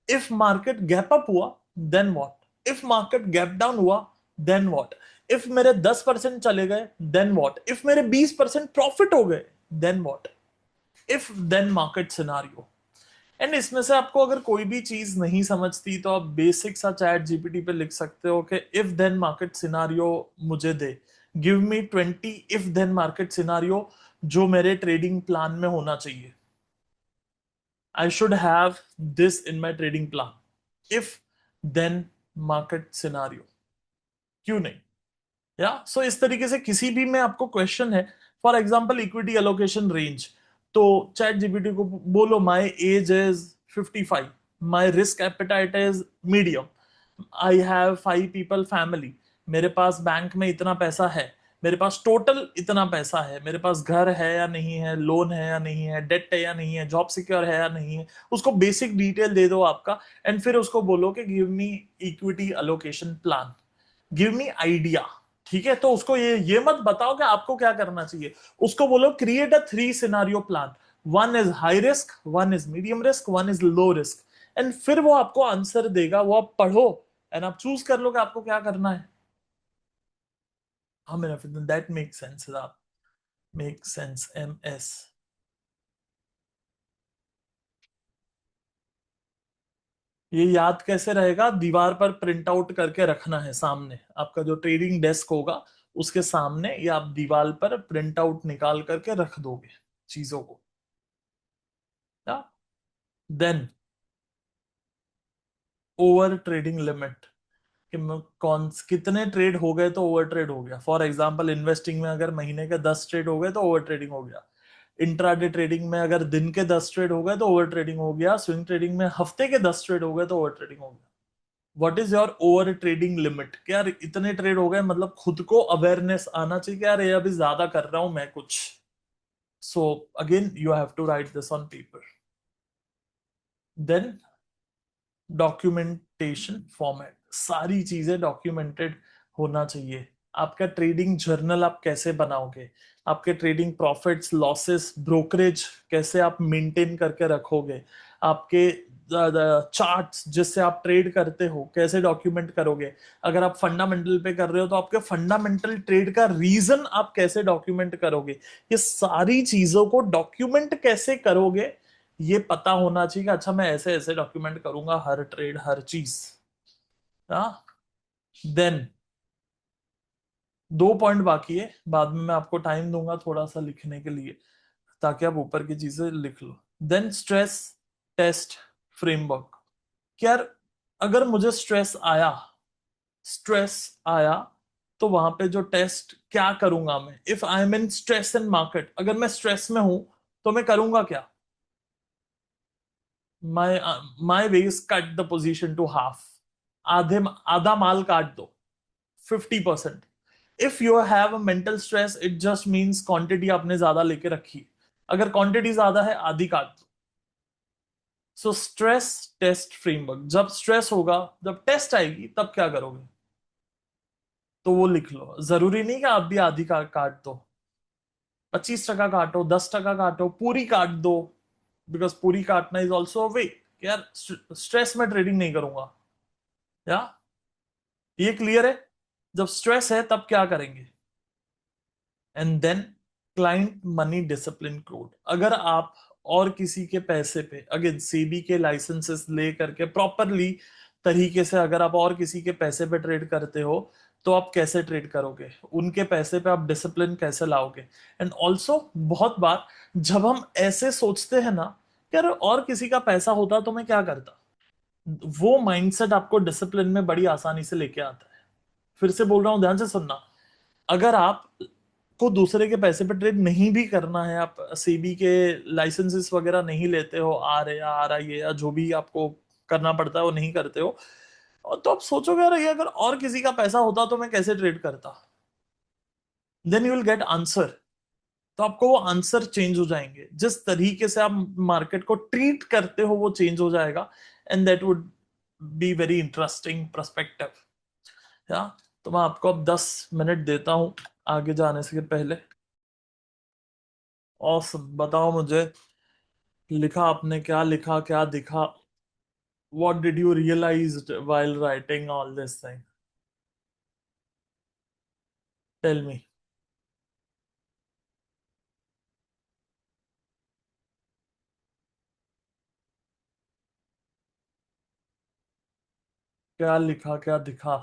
If market gap up हुआ then what? If market gap down हुआ देन व्हाट? इफ मेरे 10% चले गए देन व्हाट, इफ मेरे 20% प्रॉफिट हो गए then what, if then market scenario. And इसमें से आपको अगर कोई भी चीज नहीं समझती तो आप बेसिक सा चैट जीपीटी पे लिख सकते हो कि इफ देन मार्केट सिनारियो मुझे दे, give me 20 if then market scenario जो मेरे ट्रेडिंग प्लान में होना चाहिए। I should have this in my trading plan if then market scenario, क्यों नहीं। या सो इस तरीके से किसी भी में आपको क्वेश्चन है, for example equity allocation range, तो चैट जीपीटी को बोलो my age is 55, my risk appetite is medium, I have 5 people family, मेरे पास बैंक में इतना पैसा है, मेरे पास टोटल इतना पैसा है, मेरे पास घर है या नहीं है, लोन है या नहीं है, डेट है या नहीं है, जॉब सिक्योर है या नहीं है, उसको बेसिक डिटेल दे दो आपका। एंड फिर उसको बोलो कि give me equity allocation plan, give me idea. ठीक है, तो उसको ये मत बताओ कि आपको क्या करना चाहिए, उसको बोलो create a 3 scenario plan, one is high risk, one is medium risk, one is low risk. And फिर वो आपको आंसर देगा, वो आप पढ़ो एंड आप चूज कर लो कि आपको क्या करना है। हाँ मेरा दैट मेक सेंस, आप मेक सेंस MS। ये याद कैसे रहेगा, दीवार पर प्रिंट आउट करके रखना है सामने, आपका जो ट्रेडिंग डेस्क होगा उसके सामने, या आप दीवार पर प्रिंट आउट निकाल करके रख दोगे चीजों को। देन ओवर ट्रेडिंग लिमिट, कि कौन कितने ट्रेड हो गए तो ओवर ट्रेड हो गया। फॉर एग्जांपल इन्वेस्टिंग में अगर महीने के 10 ट्रेड हो गए तो ओवर ट्रेडिंग हो गया, इंट्राडे ट्रेडिंग में अगर दिन के 10 ट्रेड हो गए तो ओवर ट्रेडिंग हो गया, स्विंग ट्रेडिंग में हफ्ते के 10 ट्रेड हो गए तो ओवर ट्रेडिंग हो गया। What is your over trading limit, क्या यार इतने ट्रेड हो गए, मतलब खुद को अवेयरनेस आना चाहिए कि यार ये अभी ज्यादा कर रहा हूं मैं कुछ। So again you have to write this on paper. Then documentation format, सारी चीजें डॉक्यूमेंटेड होना चाहिए। आपका ट्रेडिंग जर्नल आप कैसे बनाओगे, आपके ट्रेडिंग प्रॉफिट्स लॉसेस ब्रोकरेज कैसे आप मेंटेन करके रखोगे, आपके चार्ट्स जिससे आप ट्रेड करते हो कैसे डॉक्यूमेंट करोगे, अगर आप फंडामेंटल पे कर रहे हो तो आपके फंडामेंटल ट्रेड का रीजन आप कैसे डॉक्यूमेंट करोगे, ये सारी चीजों को डॉक्यूमेंट कैसे करोगे ये पता होना चाहिए कि अच्छा मैं ऐसे ऐसे डॉक्यूमेंट करूंगा हर ट्रेड हर चीज। हाँ, देन 2 पॉइंट बाकी है, बाद में मैं आपको टाइम दूंगा थोड़ा सा लिखने के लिए ताकि आप ऊपर की चीजें लिख लो। देन स्ट्रेस टेस्ट फ्रेमवर्क, क्या यार अगर मुझे स्ट्रेस आया तो वहां पे जो टेस्ट क्या करूंगा मैं, if I am in stress in market, अगर मैं स्ट्रेस में हूं तो मैं करूंगा क्या, my my way is cut the position to half, आधे आधा माल काट दो 50%। If you have a mental stress it just means quantity आपने ज्यादा लेके रखी, अगर क्वांटिटी ज्यादा है आधी काट दो। सो स्ट्रेस टेस्ट फ्रेमवर्क, जब स्ट्रेस होगा जब टेस्ट आएगी तब क्या करोगे, तो वो लिख लो। जरूरी नहीं कि आप भी आधी काट दो, 25% काटो, 10% काटो, पूरी काट दो, बिकॉज पूरी काटना इज ऑल्सो अ वे, यार स्ट्रेस में ट्रेडिंग नहीं करूंगा। या ये क्लियर है, जब स्ट्रेस है तब क्या करेंगे। And then client money discipline code, अगर आप और किसी के पैसे पे अगेन सेबी के लाइसेंसेस ले करके प्रॉपरली तरीके से अगर आप और किसी के पैसे पे ट्रेड करते हो तो आप कैसे ट्रेड करोगे, उनके पैसे पे आप डिसिप्लिन कैसे लाओगे। एंड ऑल्सो बहुत बार जब हम ऐसे सोचते हैं ना कि यार और किसी का पैसा होता तो मैं क्या करता, वो माइंडसेट आपको डिसिप्लिन में बड़ी आसानी से लेके आता है। फिर से बोल रहा हूं ध्यान से सुनना, अगर आप को दूसरे के पैसे पे ट्रेड नहीं भी करना है, आप सेबी के लाइसेंसेस वगैरह नहीं लेते हो, RA या जो भी आपको करना पड़ता है वो नहीं करते हो, और तो आप सोचोगे यार ये अगर और किसी का पैसा होता तो मैं कैसे ट्रेड करता, then you will get answer. तो आपको वो आंसर चेंज हो जाएंगे, जिस तरीके से आप मार्केट को ट्रीट करते हो वो चेंज हो जाएगा। And that would be very interesting perspective. या तो मैं आपको अब 10 मिनट देता हूं आगे जाने से पहले। ऑसम, बताओ मुझे, लिखा आपने, क्या लिखा, क्या दिखा, what did you realize while writing all this thing. Tell me. क्या लिखा, क्या दिखा?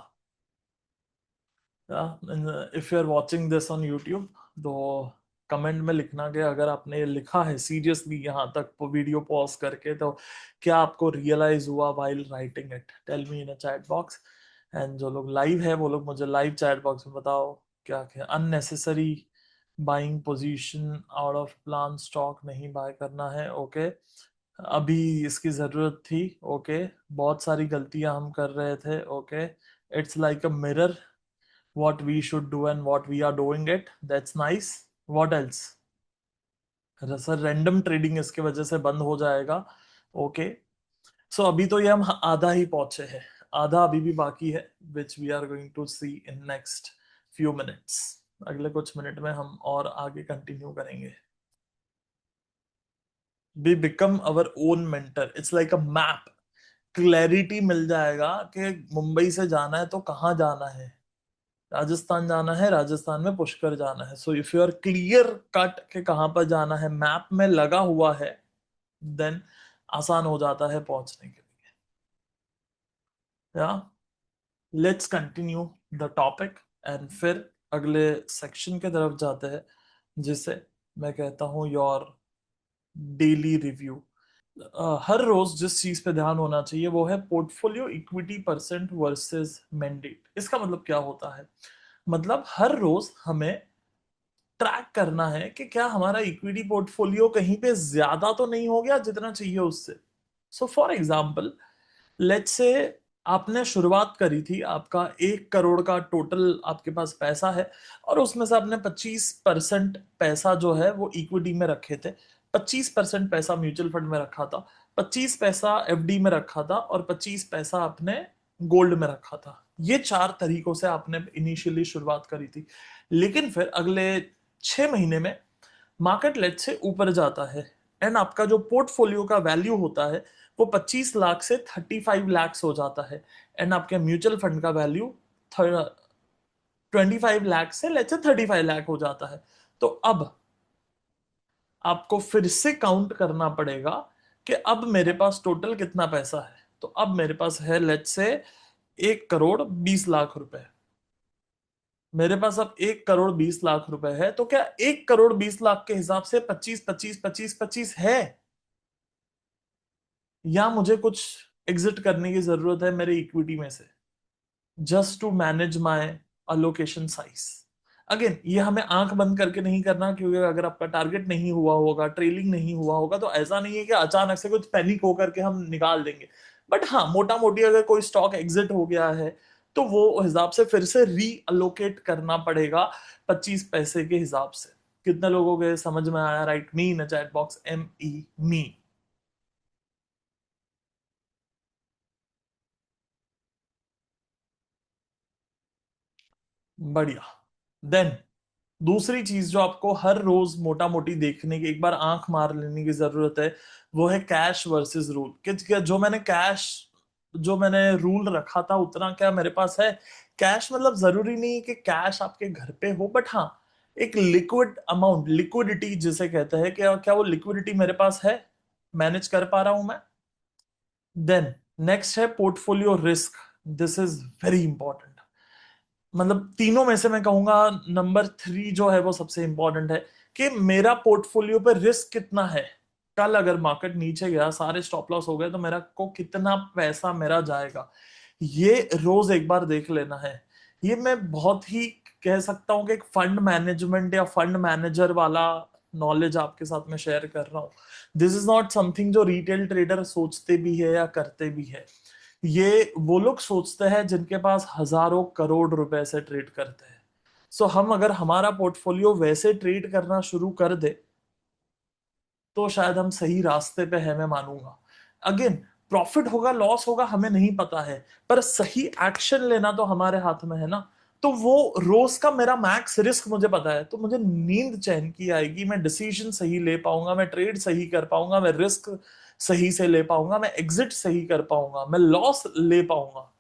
If you are watching this on YouTube, तो कमेंट में लिखना कि अगर आपने ये लिखा है सीरियसली यहाँ तक वीडियो पॉज करके, तो क्या आपको रियलाइज हुआ while writing it? Tell me in a chat box. And जो लोग लाइव है वो लोग मुझे लाइव चैट बॉक्स में बताओ क्या क्या। Unnecessary buying position, out of plan stock नहीं बाय करना है। ओके, अभी इसकी जरूरत थी। ओके, बहुत सारी गलतियां हम कर रहे थे। Okay, it's like a mirror, what we should do and what we are doing it. That's nice. What else? Sir random trading इसके वजह से बंद हो जाएगा। ओके, सो अभी तो ये हम आधा ही पहुंचे हैं, आधा अभी भी बाकी है, which we are going to see in next few minutes. अगले कुछ मिनट में हम और आगे कंटिन्यू करेंगे। We become our own mentor, it's like a map. Clarity मिल जाएगा कि मुंबई से जाना है तो कहाँ जाना है, राजस्थान जाना है, राजस्थान में पुष्कर जाना है। So if you are clear cut के कहां पर जाना है, मैप में लगा हुआ है, देन आसान हो जाता है पहुंचने के लिए। या let's continue the topic and फिर अगले सेक्शन के तरफ जाते हैं, जिसे मैं कहता हूं योर डेली रिव्यू। हर रोज जिस चीज पे ध्यान होना चाहिए वो है portfolio equity percent versus mandate. इसका मतलब क्या होता है? मतलब हर रोज हमें ट्रैक करना है कि क्या हमारा इक्विटी पोर्टफोलियो कहीं पे ज्यादा तो नहीं हो गया जितना चाहिए उससे। So for example, let's say आपने शुरुआत करी थी, आपका 1 करोड़ का टोटल आपके पास पैसा है, और उसमें से आपने 25% पैसा जो है वो इक्विटी में रखे थे, 25% पैसा म्यूचुअल फंड में रखा था, 25 पैसा एफडी में रखा था, और 25 पैसा आपने गोल्ड में रखा था। ये 4 तरीकों से आपने इनिशियली शुरुआत करी थी। लेकिन फिर अगले 6 महीने में मार्केट लेट से ऊपर जाता है, एंड आपका जो पोर्टफोलियो का वैल्यू होता है वो 25 लाख से 35 लाख हो जाता है, एंड आपके म्यूचुअल फंड का वैल्यू 25 लाख से लेट से 35 लाख हो जाता है। तो अब आपको फिर से काउंट करना पड़ेगा कि अब मेरे पास टोटल कितना पैसा है। तो अब मेरे पास है लेट से 1 करोड़ 20 लाख रुपए। मेरे पास अब 1 करोड़ 20 लाख रुपए है, तो क्या 1 करोड़ 20 लाख के हिसाब से 25 25 25 25 है, या मुझे कुछ एग्जिट करने की जरूरत है मेरे इक्विटी में से, just to manage my allocation size? Again, ये हमें आंख बंद करके नहीं करना, क्योंकि अगर आपका टारगेट नहीं हुआ होगा, ट्रेलिंग नहीं हुआ होगा, तो ऐसा नहीं है कि अचानक से कुछ पैनिक होकर के हम निकाल देंगे। बट हाँ, मोटा मोटी अगर कोई स्टॉक एग्जिट हो गया है तो वो हिसाब से फिर से री अलोकेट करना पड़ेगा 25 पैसे के हिसाब से। कितने लोगों के समझ में आया? Right me in chat box, ME मी। बढ़िया। देन दूसरी चीज जो आपको हर रोज मोटा मोटी देखने की, एक बार आंख मार लेने की जरूरत है, वो है कैश वर्सेस रूल। कि जो मैंने कैश, जो मैंने रूल रखा था उतना क्या मेरे पास है? कैश मतलब जरूरी नहीं कि कैश आपके घर पे हो, बट हाँ, एक लिक्विड अमाउंट, लिक्विडिटी जिसे कहते हैं, क्या क्या वो लिक्विडिटी मेरे पास है? मैनेज कर पा रहा हूं मैं? देन नेक्स्ट है portfolio risk. This is very important. मतलब तीनों में से मैं कहूंगा नंबर 3 जो है वो सबसे इंपॉर्टेंट है, कि मेरा पोर्टफोलियो पे रिस्क कितना है। कल अगर मार्केट नीचे गया, सारे स्टॉप लॉस हो गए, तो मेरा को कितना पैसा मेरा जाएगा, ये रोज एक बार देख लेना है। ये मैं बहुत ही कह सकता हूँ कि एक फंड मैनेजमेंट या फंड मैनेजर वाला नॉलेज आपके साथ में शेयर कर रहा हूँ। दिस इज नॉट समथिंग जो रिटेल ट्रेडर सोचते भी है या करते भी है। ये वो लोग सोचते हैं जिनके पास हजारों करोड़ रुपए से ट्रेड करते हैं। सो हम अगर हमारा पोर्टफोलियो वैसे ट्रेड करना शुरू कर दे, तो शायद हम सही रास्ते पे है, मैं मानूंगा। अगेन, प्रॉफिट होगा लॉस होगा हमें नहीं पता है, पर सही एक्शन लेना तो हमारे हाथ में है ना। तो वो रोज का मेरा मैक्स रिस्क मुझे पता है, तो मुझे नींद चैन की आएगी, मैं डिसीजन सही ले पाऊंगा, मैं ट्रेड सही कर पाऊंगा, मैं रिस्क सही से ले पाऊंगा, मैं एग्जिट सही कर पाऊंगा, मैं लॉस ले पाऊंगा।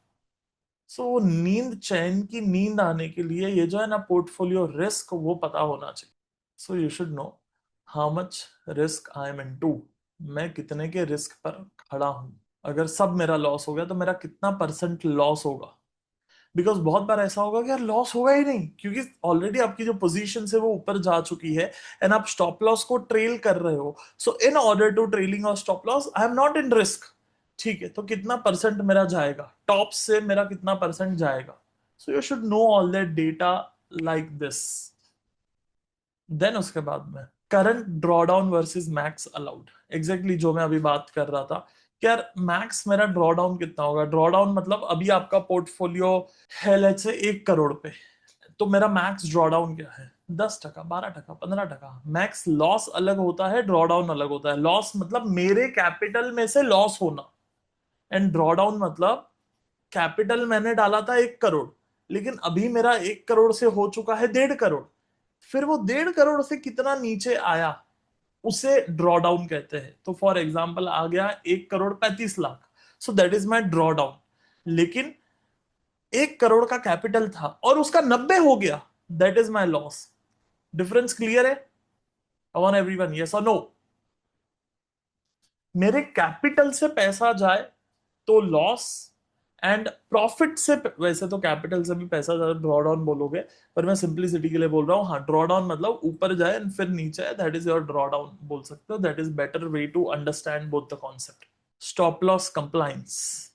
सो वो नींद, चैन की नींद आने के लिए ये जो है ना पोर्टफोलियो रिस्क वो पता होना चाहिए. So you should know how much risk I am in to. मैं कितने के रिस्क पर खड़ा हूं. अगर सब मेरा लॉस हो गया तो मेरा कितना परसेंट लॉस होगा. बिकॉज बहुत बार ऐसा होगा कि यार लॉस होगा ही नहीं, क्योंकि ऑलरेडी आपकी जो पोजीशन है वो ऊपर जा चुकी है एंड आप स्टॉप लॉस को ट्रेल कर रहे हो. सो इन ऑर्डर टू ट्रेलिंग और stop loss I am not in risk. ठीक है, तो कितना परसेंट मेरा जाएगा, टॉप से मेरा कितना परसेंट जाएगा. So you should know all that data like this. Then उसके बाद में current drawdown versus max allowed. Exactly जो मैं अभी बात कर रहा था कि यार मैक्स मेरा ड्रॉडाउन कितना होगा. ड्रॉडाउन मतलब अभी आपका पोर्टफोलियो है लेट्स से 1 करोड़ पे, तो मेरा मैक्स ड्रॉडाउन क्या है, 10%, 12%, 15%. मैक्स लॉस अलग होता है, ड्रॉडाउन अलग होता है. लॉस मतलब मेरे कैपिटल में से लॉस होना, एंड ड्रॉडाउन मतलब कैपिटल मैंने डाला था 1 करोड़, लेकिन अभी मेरा 1 करोड़ से हो चुका है 1.5 करोड़. फिर वो 1.5 करोड़ से कितना नीचे आया उसे ड्रॉडाउन कहते हैं. तो फॉर एग्जाम्पल आ गया 1 crore 35 lakh, so that is my drawdown. लेकिन 1 करोड़ का कैपिटल था और उसका 90 हो गया, that is my loss. Difference clear है? आई वांट एवरीवन यस और नो. मेरे कैपिटल से पैसा जाए तो लॉस, एंड प्रॉफिट से, वैसे तो कैपिटल से भी पैसा ज्यादा ड्रॉ डाउन बोलोगे, पर मैं सिंपलिसिटी के लिए बोल रहा हूँ. हाँ, ड्रॉ डाउन मतलब ऊपर जाए एंड फिर नीचे आए, that is your draw down बोल सकते हो. That is better way to understand both the concept. Stop loss compliance,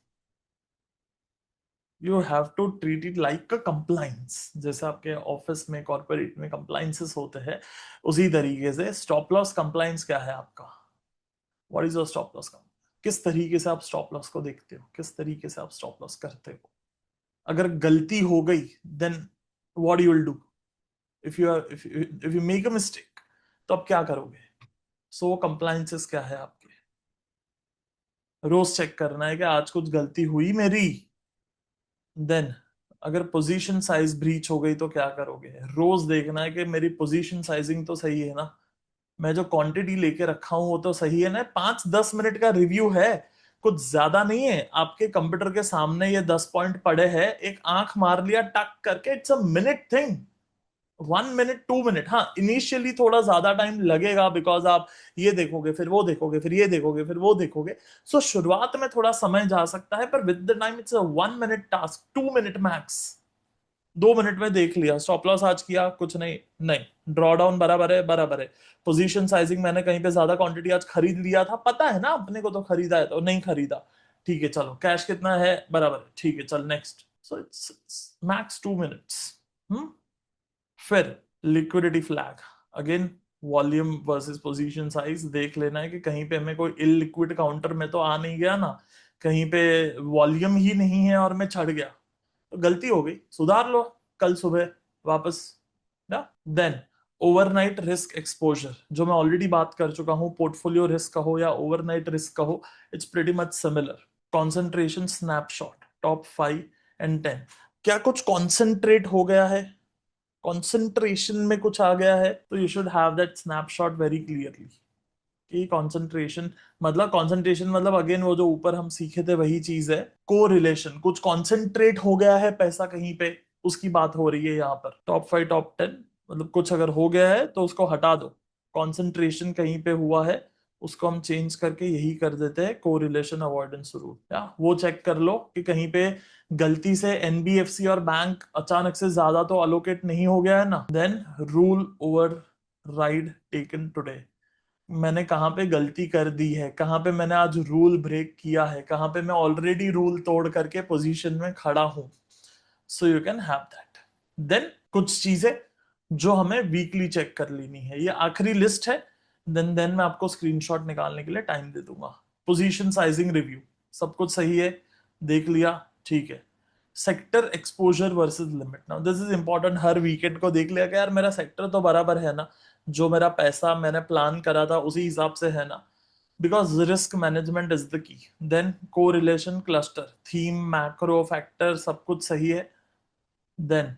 you have to treat it like a compliance. जैसे आपके ऑफिस में, कॉर्पोरेट में कंप्लाइंसेस होते हैं, उसी तरीके से स्टॉप लॉस कंप्लाइंस क्या है आपका. What is your stop loss compliance. किस तरीके से आप स्टॉप लॉस को देखते हो, किस तरीके से आप स्टॉप लॉस करते हो. अगर गलती हो गई then what you will do. If you make a mistake तो आप क्या करोगे. सो कंप्लायंसेस क्या है आपके, रोज चेक करना है कि आज कुछ गलती हुई मेरी. देन अगर पोजीशन साइज ब्रीच हो गई तो क्या करोगे. रोज देखना है कि मेरी पोजीशन साइजिंग तो सही है ना, मैं जो क्वांटिटी लेके रखा हूं वो तो सही है ना. 5-10 मिनट का रिव्यू है, कुछ ज्यादा नहीं है. आपके कंप्यूटर के सामने ये 10 पॉइंट पड़े हैं, एक आंख मार लिया टक करके, it's a minute thing. 1 minute 2 minute. हाँ, इनिशियली थोड़ा ज्यादा टाइम लगेगा बिकॉज आप ये देखोगे, फिर वो देखोगे, फिर ये देखोगे, फिर वो देखोगे. सो शुरुआत में थोड़ा समय जा सकता है, पर with the time it's a 1 minute task, 2 minute max. 2 minute में देख लिया, स्टॉप लॉस आज किया, कुछ नहीं, नहीं ड्रॉ डाउन बराबर है, बराबर है. पोजीशन साइजिंग मैंने कहीं पे ज्यादा क्वांटिटी आज खरीद लिया था, पता है ना अपने को, तो खरीदा है तो नहीं खरीदा, ठीक है चलो. कैश कितना है, बराबर है, ठीक है चल next. So it's max 2 minutes. फिर liquidity flag, again volume versus position size देख लेना है कि कहीं पे हमें कोई इलिक्विड काउंटर में तो आ नहीं गया ना, कहीं पे वॉल्यूम ही नहीं है और मैं चढ़ गया, तो गलती हो गई, सुधार लो कल सुबह वापस ना. देन ओवरनाइट रिस्क एक्सपोजर, जो मैं ऑलरेडी बात कर चुका हूं, पोर्टफोलियो रिस्क कहो या ओवरनाइट रिस्क कहो, it's pretty much similar. Concentration snapshot, top 5 and 10. क्या कुछ कॉन्सेंट्रेट हो गया है, कंसंट्रेशन में कुछ आ गया है, तो you should have that snapshot very clearly. कि कंसंट्रेशन मतलब अगेन वो जो ऊपर हम सीखे थे वही चीज है, को रिलेशन. कुछ कॉन्सेंट्रेट हो गया है पैसा कहीं पे, उसकी बात हो रही है यहाँ पर. टॉप 5 टॉप 10 मतलब कुछ अगर हो गया है तो उसको हटा दो. कॉन्सेंट्रेशन कहीं पे हुआ है, उसको हम चेंज करके यही कर देते हैं कोरिलेशन अवॉइडेंस रूल. या वो चेक कर लो कि कहीं पे गलती से एनबीएफसी और बैंक अचानक से ज्यादा तो अलोकेट नहीं हो गया है ना. Then rule override taken today, मैंने कहाँ पे गलती कर दी है, कहाँ पे मैंने आज रूल ब्रेक किया है, कहाँ पे मैं ऑलरेडी रूल तोड़ करके पोजीशन में खड़ा हूं. So you can have that. Then कुछ चीजें जो हमें वीकली चेक कर लेनी है, ये आखिरी लिस्ट है. देन मैं आपको स्क्रीनशॉट निकालने के लिए टाइम दे दूंगा. पोजीशन साइजिंग रिव्यू, सब कुछ सही है, देख लिया, ठीक है. Sector exposure versus limit, now this is important. Her weekend को देख लिया कि यार मेरा सेक्टर तो बराबर है ना, जो मेरा पैसा मैंने प्लान करा था उसी हिसाब से है ना, because risk management is the key. Then correlation cluster, theme, macro factor, सब कुछ सही है. देन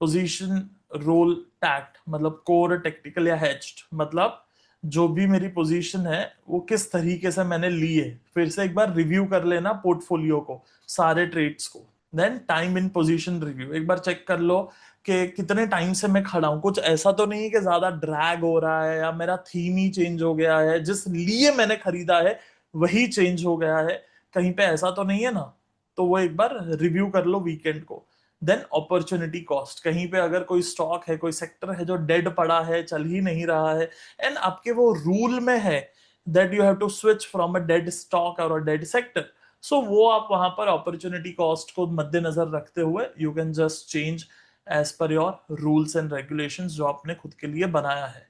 पोजीशन रोल टैक्ट, मतलब कोर टेक्निकल या हेज्ड, मतलब जो भी मेरी पोजीशन है वो किस तरीके से मैंने ली है. फिर से एक बार रिव्यू कर लेना पोर्टफोलियो को, सारे ट्रेड्स को. Then time in position review, एक बार चेक कर लो कि कितने टाइम से मैं खड़ा हूं, कुछ ऐसा तो नहीं है कि ज्यादा ड्रैग हो रहा है या मेरा थीम ही चेंज हो गया है, जिस लिए मैंने खरीदा है वही चेंज हो गया है, कहीं पे ऐसा तो नहीं है ना। तो वो एक बार रिव्यू कर लो वीकेंड को। देन अपॉर्चुनिटी कॉस्ट, कहीं पे अगर कोई स्टॉक है, कोई सेक्टर है जो डेड पड़ा है, चल ही नहीं रहा है, एंड आपके वो रूल में है that you have to switch from a dead stock or a dead sector, सो वो आप वहां पर अपॉर्चुनिटी कॉस्ट को मद्देनजर रखते हुए you can just change as per your rules and regulations जो आपने खुद के लिए बनाया है।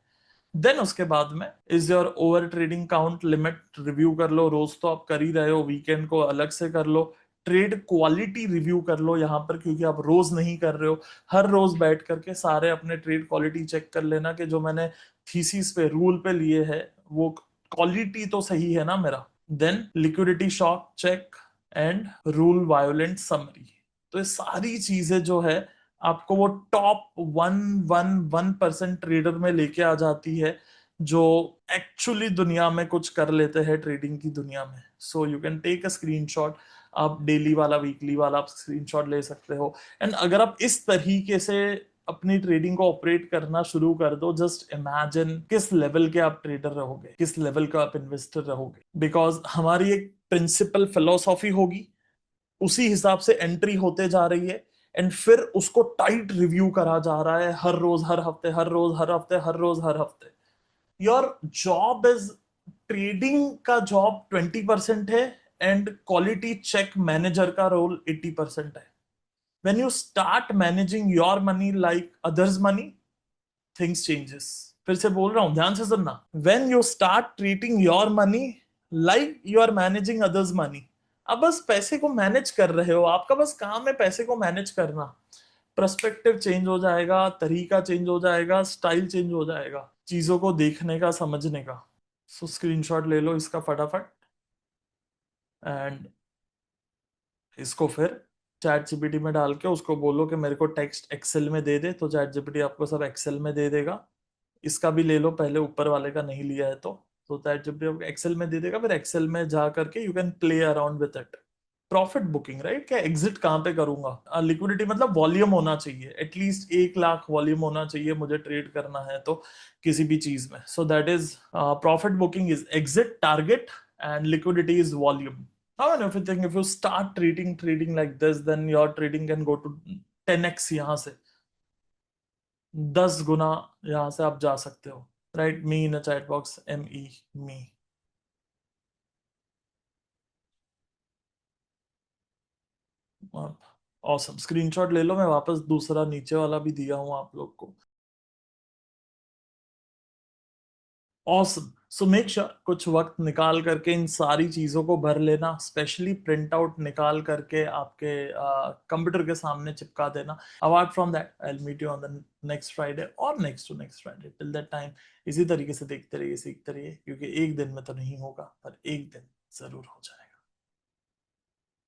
देन उसके बाद में is your over trading count limit review कर लो, रोज तो आप कर ही रहे हो, वीकेंड को अलग से कर लो। ट्रेड क्वालिटी रिव्यू कर लो यहाँ पर, क्योंकि आप रोज नहीं कर रहे हो, हर रोज बैठ करके सारे अपने ट्रेड क्वालिटी चेक कर लेना कि जो मैंने थीसिस पे रूल पे लिए है वो क्वालिटी तो सही है ना मेरा। Then liquidity shock check and rule वायोलेंट समरी। तो ये सारी चीजें जो है आपको वो टॉप 1% ट्रेडर में लेके आ जाती है जो एक्चुअली दुनिया में कुछ कर लेते हैं ट्रेडिंग की दुनिया में। So you can take a screenshot, आप डेली वाला वीकली वाला आप स्क्रीनशॉट ले सकते हो। एंड अगर आप इस तरीके से अपनी ट्रेडिंग को ऑपरेट करना शुरू कर दो, जस्ट इमेजिन किस लेवल के आप ट्रेडर रहोगे, किस लेवल का आप इन्वेस्टर रहोगे। बिकॉज हमारी एक प्रिंसिपल फिलोसॉफी होगी, उसी हिसाब से एंट्री होते जा रही है, एंड फिर उसको टाइट रिव्यू करा जा रहा है हर रोज हर हफ्ते, हर रोज हर हफ्ते, हर रोज हर हफ्ते। योर जॉब इज, ट्रेडिंग का जॉब 20% है एंड क्वालिटी चेक मैनेजर का रोल 80% है। when you start managing your money like others money, things changes। फिर से बोल रहा हूं, ध्यान से सुनना। when you start treating your money like you are managing others money, अब बस पैसे को मैनेज कर रहे हो, आपका बस काम है पैसे को मैनेज करना। पर्सपेक्टिव चेंज हो जाएगा, तरीका चेंज हो जाएगा, स्टाइल चेंज हो जाएगा चीजों को देखने का, समझने का। सो स्क्रीनशॉट ले लो इसका फटाफट, एंड इसको फिर चैट जीपीटी में डाल के उसको बोलो कि मेरे को टेक्स्ट एक्सेल में दे दे, तो चैट जीपीटी आपको सब एक्सेल में दे देगा। इसका भी ले लो पहले, ऊपर वाले का नहीं लिया है तो चैट जीपीटी आपको एक्सेल में दे देगा, फिर एक्सेल में जा करके you can play around with it. Profit booking, right, क्या एग्जिट कहाँ पे करूंगा, लिक्विडिटी मतलब वॉल्यूम होना चाहिए, एटलीस्ट 1 लाख वॉल्यूम होना चाहिए मुझे ट्रेड करना है तो किसी भी चीज में। So that is profit booking is exit target and liquidity is volume. Now, and if you think, if you start treating trading like this, then your trading can go to 10x, यहाँ से 10 गुना यहाँ से आप जा सकते हो। Right me in a chat box, ME me. Awesome, screenshot ले लो, मैं वापस दूसरा नीचे वाला भी दिया हूँ आप लोग को। ऑसम। सो मेक श्योर कुछ वक्त निकाल करके इन सारी चीजों को भर लेना, स्पेशली प्रिंट आउट निकाल करके आपके कंप्यूटर के सामने चिपका देना। Apart from that I will meet you on the next Friday और next to next Friday. Till that time इसी तरीके से देखते रहिए, सीखते रहिए, क्योंकि एक दिन में तो नहीं होगा पर एक दिन जरूर हो जाएगा।